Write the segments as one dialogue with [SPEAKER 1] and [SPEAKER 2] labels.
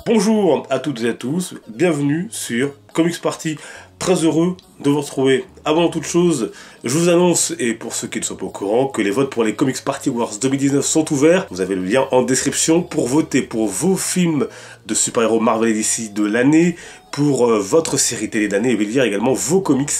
[SPEAKER 1] Bonjour à toutes et à tous, bienvenue sur Comics Party. Très heureux de vous retrouver. Avant toute chose, je vous annonce, et pour ceux qui ne sont pas au courant, que les votes pour les Comics Party Awards 2019 sont ouverts. Vous avez le lien en description pour voter pour vos films de super-héros Marvel et DC de l'année, pour votre série télé d'année, et vous lire également vos comics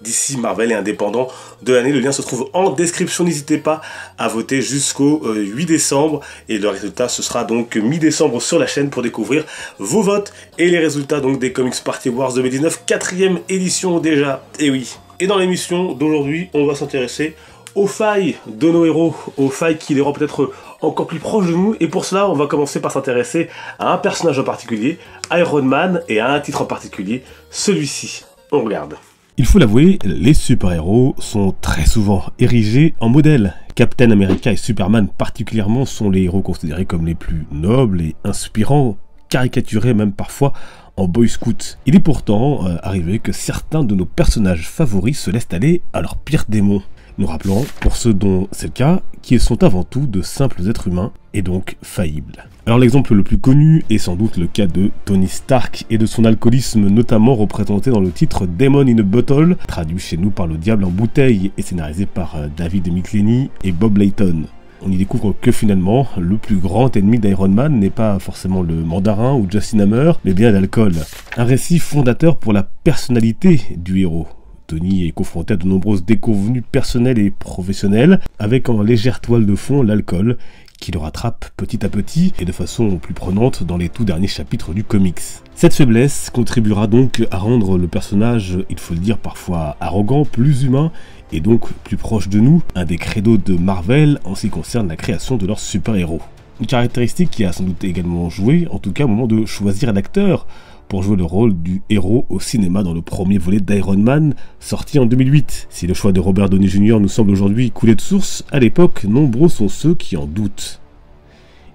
[SPEAKER 1] DC, Marvel et indépendants de l'année. Le lien se trouve en description, n'hésitez pas à voter jusqu'au 8 décembre, et le résultat ce sera donc mi-décembre sur la chaîne pour découvrir vos votes et les résultats donc des Comics Party Awards 2019, 4e édition déjà, et oui. Et dans l'émission d'aujourd'hui, on va s'intéresser aux failles de nos héros, aux failles qui les rendent peut-être encore plus proches de nous, et pour cela on va commencer par s'intéresser à un personnage en particulier, Iron Man, et à un titre en particulier, celui-ci. On regarde.
[SPEAKER 2] Il faut l'avouer, les super-héros sont très souvent érigés en modèles. Captain America et Superman particulièrement sont les héros considérés comme les plus nobles et inspirants, caricaturés même parfois en boy scout. Il est pourtant arrivé que certains de nos personnages favoris se laissent aller à leurs pires démons. Nous rappelons, pour ceux dont c'est le cas, qu'ils sont avant tout de simples êtres humains et donc faillibles. Alors l'exemple le plus connu est sans doute le cas de Tony Stark et de son alcoolisme, notamment représenté dans le titre Demon in a Bottle, traduit chez nous par Le Diable en bouteille et scénarisé par David Michelinie et Bob Layton. On y découvre que finalement, le plus grand ennemi d'Iron Man n'est pas forcément le mandarin ou Justin Hammer, mais bien l'alcool. Un récit fondateur pour la personnalité du héros. Tony est confronté à de nombreuses déconvenues personnelles et professionnelles, avec en légère toile de fond l'alcool, qui le rattrape petit à petit et de façon plus prenante dans les tout derniers chapitres du comics. Cette faiblesse contribuera donc à rendre le personnage, il faut le dire, parfois arrogant, plus humain et donc plus proche de nous, un des credos de Marvel en ce qui concerne la création de leurs super-héros. Une caractéristique qui a sans doute également joué, en tout cas au moment de choisir l'acteur pour jouer le rôle du héros au cinéma dans le premier volet d'Iron Man, sorti en 2008. Si le choix de Robert Downey Jr. nous semble aujourd'hui couler de source, à l'époque, nombreux sont ceux qui en doutent.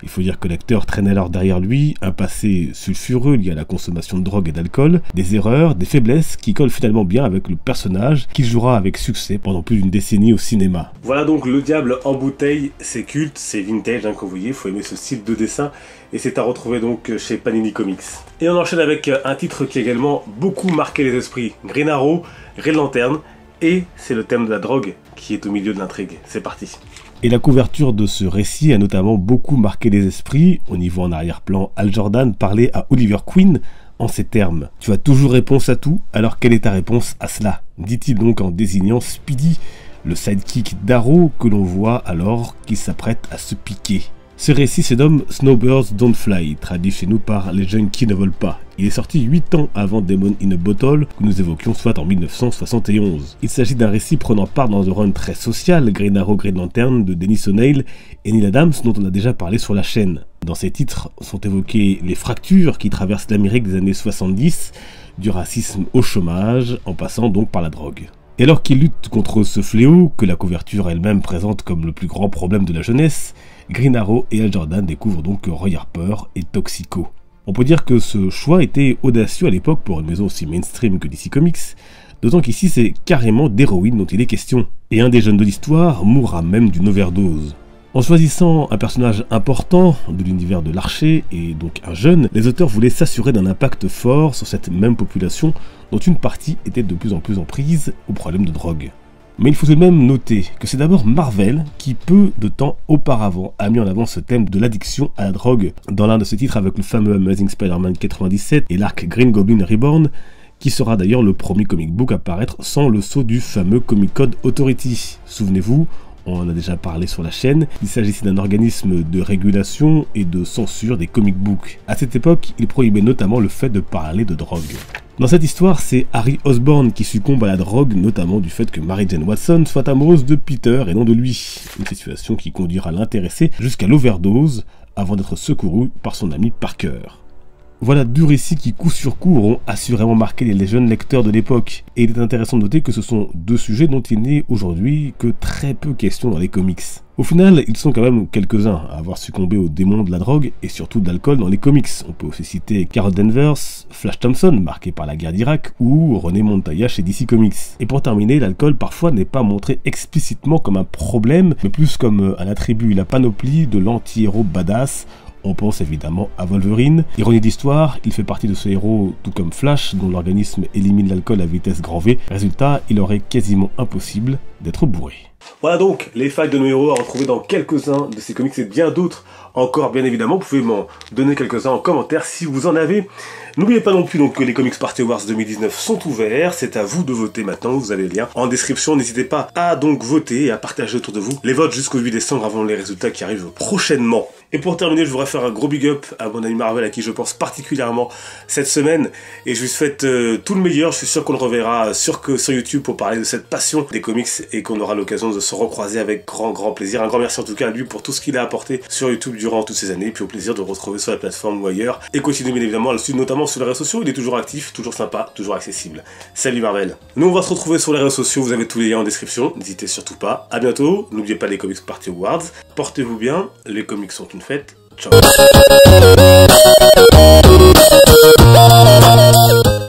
[SPEAKER 2] Il faut dire que l'acteur traîne alors derrière lui un passé sulfureux lié à la consommation de drogue et d'alcool, des erreurs, des faiblesses qui collent finalement bien avec le personnage qu'il jouera avec succès pendant plus d'une décennie au cinéma.
[SPEAKER 1] Voilà donc Le Diable en bouteille, c'est culte, c'est vintage, comme vous voyez, il faut aimer ce style de dessin, et c'est à retrouver donc chez Panini Comics. Et on enchaîne avec un titre qui a également beaucoup marqué les esprits, Green Arrow, Green Lantern, et c'est le thème de la drogue qui est au milieu de l'intrigue. C'est parti.
[SPEAKER 2] Et la couverture de ce récit a notamment beaucoup marqué les esprits. On y voit en arrière-plan Hal Jordan parler à Oliver Queen en ces termes. « Tu as toujours réponse à tout, alors quelle est ta réponse à cela ?» dit-il donc en désignant Speedy, le sidekick d'Arrow que l'on voit alors qu'il s'apprête à se piquer. Ce récit se nomme Snowbirds Don't Fly, traduit chez nous par Les Junkies ne volent pas. Il est sorti 8 ans avant Demon in a Bottle, que nous évoquions soit en 1971. Il s'agit d'un récit prenant part dans un run très social, Green Arrow, Green Lantern, de Dennis O'Neil et Neil Adams, dont on a déjà parlé sur la chaîne. Dans ces titres sont évoquées les fractures qui traversent l'Amérique des années 70, du racisme au chômage, en passant donc par la drogue. Et alors qu'il lutte contre ce fléau, que la couverture elle-même présente comme le plus grand problème de la jeunesse, Green Arrow et Hal Jordan découvrent donc que Roy Harper est toxico. On peut dire que ce choix était audacieux à l'époque pour une maison aussi mainstream que DC Comics, d'autant qu'ici c'est carrément d'héroïne dont il est question. Et un des jeunes de l'histoire mourra même d'une overdose. En choisissant un personnage important de l'univers de l'archer, et donc un jeune, les auteurs voulaient s'assurer d'un impact fort sur cette même population dont une partie était de plus en plus en prise au problème de drogue. Mais il faut tout de même noter que c'est d'abord Marvel qui, peu de temps auparavant, a mis en avant ce thème de l'addiction à la drogue dans l'un de ses titres avec le fameux Amazing Spider-Man 97 et l'arc Green Goblin Reborn, qui sera d'ailleurs le premier comic book à paraître sans le sceau du fameux Comic Code Authority. Souvenez-vous, on en a déjà parlé sur la chaîne, il s'agissait d'un organisme de régulation et de censure des comic books. À cette époque, il prohibait notamment le fait de parler de drogue. Dans cette histoire, c'est Harry Osborn qui succombe à la drogue, notamment du fait que Mary Jane Watson soit amoureuse de Peter et non de lui. Une situation qui conduira l'intéressé jusqu'à l'overdose avant d'être secouru par son ami Parker. Voilà deux récits qui, coup sur coup, auront assurément marqué les jeunes lecteurs de l'époque. Et il est intéressant de noter que ce sont deux sujets dont il n'est aujourd'hui que très peu question dans les comics. Au final, ils sont quand même quelques-uns à avoir succombé au démon de la drogue et surtout de l'alcool dans les comics. On peut aussi citer Carol Danvers, Flash Thompson, marqué par la guerre d'Irak, ou René Montoya chez DC Comics. Et pour terminer, l'alcool parfois n'est pas montré explicitement comme un problème, mais plus comme un attribut, la panoplie de l'anti-héros badass. On pense évidemment à Wolverine. Ironie d'histoire, il fait partie de ce héros, tout comme Flash, dont l'organisme élimine l'alcool à vitesse grand V. Résultat, il aurait quasiment impossible d'être bourré.
[SPEAKER 1] Voilà donc les failles de nos héros à retrouver dans quelques-uns de ces comics et bien d'autres encore, bien évidemment. Vous pouvez m'en donner quelques-uns en commentaire si vous en avez. N'oubliez pas non plus donc que les Comics Party Awards 2019 sont ouverts, c'est à vous de voter maintenant, vous avez le lien en description, n'hésitez pas à donc voter et à partager autour de vous les votes jusqu'au 8 décembre avant les résultats qui arrivent prochainement. Et pour terminer, je voudrais faire un gros big up à mon ami Marvel à qui je pense particulièrement cette semaine et je lui souhaite tout le meilleur, je suis sûr qu'on le reverra sur YouTube pour parler de cette passion des comics et qu'on aura l'occasion de se recroiser avec grand plaisir. Un grand merci en tout cas à lui pour tout ce qu'il a apporté sur YouTube durant toutes ces années et puis au plaisir de le retrouver sur la plateforme ou ailleurs et continuer bien évidemment à le suivre notamment sur les réseaux sociaux, il est toujours actif, toujours sympa, toujours accessible. Salut Marvel. Nous on va se retrouver sur les réseaux sociaux, vous avez tous les liens en description, n'hésitez surtout pas. À bientôt, n'oubliez pas les Comics Party Awards, portez-vous bien, les comics sont une fête, ciao.